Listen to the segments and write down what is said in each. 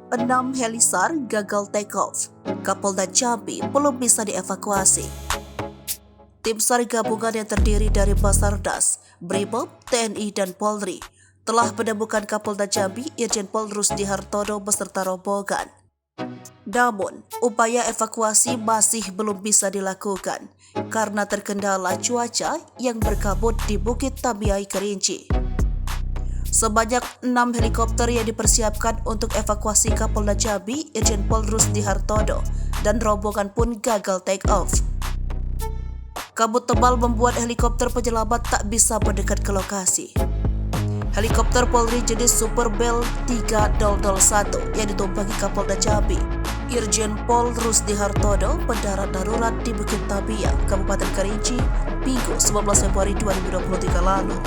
6 Helisar gagal take off. Kapolda Jambi belum bisa dievakuasi. Tim SAR gabungan yang terdiri dari Basarnas, Brimob, TNI, dan Polri telah menemukan Kapolda Jambi Irjen Pol Rusdi Hartono beserta rombongan. Namun, upaya evakuasi masih belum bisa dilakukan karena terkendala cuaca yang berkabut di Bukit Tamiai, Kerinci. Sebanyak 6 helikopter yang dipersiapkan untuk evakuasi Kapolda Jambi Irjen Pol Rusdi Hartono dan rombongan pun gagal take off. Kabut tebal membuat helikopter penyelamat tak bisa mendekat ke lokasi. Helikopter Polri jenis Super Bell 3001 yang ditumpangi Kapolda Jambi Irjen Pol Rusdi Hartono mendarat darurat di Bukit Tamiai, Kabupaten Kerinci, Minggu 19 Februari 2023 lalu.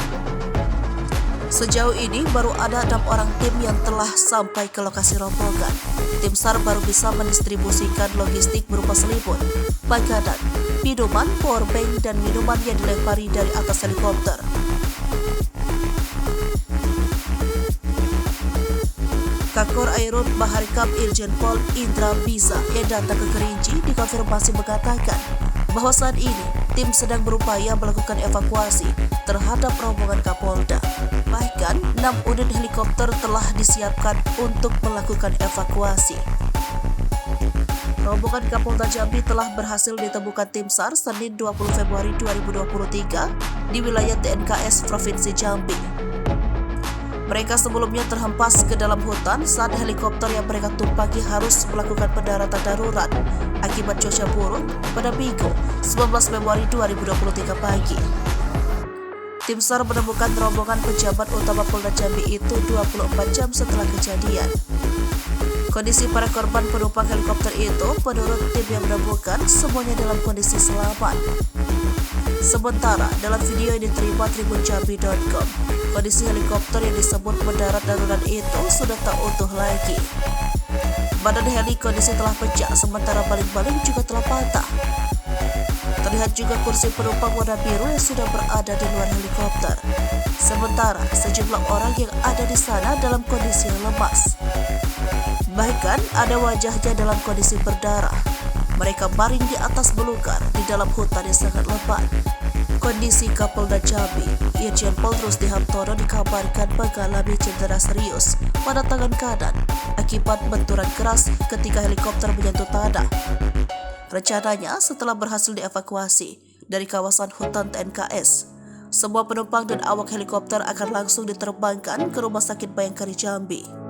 Sejauh ini baru ada 6 orang tim yang telah sampai ke lokasi rombongan. Tim SAR baru bisa mendistribusikan logistik berupa selimut, makanan, minuman, powerbank, dan minuman yang dilempari dari atas helikopter. Kakor Airut Baharikap Irjen Pol Indra Biza yang datang ke Kerinci dikonfirmasi mengatakan bahwa saat ini tim sedang berupaya melakukan evakuasi terhadap rombongan Kapolda. Bahkan 6 unit helikopter telah disiapkan untuk melakukan evakuasi. Rombongan Kapolda Jambi telah berhasil ditemukan tim SAR Senin 20 Februari 2023 di wilayah TNKS Provinsi Jambi. Mereka sebelumnya terhempas ke dalam hutan saat helikopter yang mereka tumpangi harus melakukan pendaratan darurat akibat cuaca buruk pada Minggu 19 Februari 2023 pagi. Tim SAR menemukan rombongan pejabat utama Polda Jambi itu 24 jam setelah kejadian. Kondisi para korban penumpang helikopter itu menurut tim yang menemukan semuanya dalam kondisi selamat. Sementara dalam video yang diterima tribunjambi.com, kondisi helikopter yang disebut mendarat darurat itu sudah tak utuh lagi. Badan heli kondisi telah pecah, sementara baling-baling juga telah patah. Terlihat juga kursi penumpang warna biru yang sudah berada di luar helikopter. Sementara sejumlah orang yang ada di sana dalam kondisi yang lemas. Bahkan ada wajahnya dalam kondisi berdarah. Mereka baring di atas belukar di dalam hutan yang sangat lebat. Kondisi Kapolda Jambi Irjen Pol Rusdi Hartono dikabarkan mengalami cedera serius pada tangan kanan akibat benturan keras ketika helikopter menyentuh tanah. Rencananya setelah berhasil dievakuasi dari kawasan hutan TNKS, semua penumpang dan awak helikopter akan langsung diterbangkan ke Rumah Sakit Bayangkari Jambi.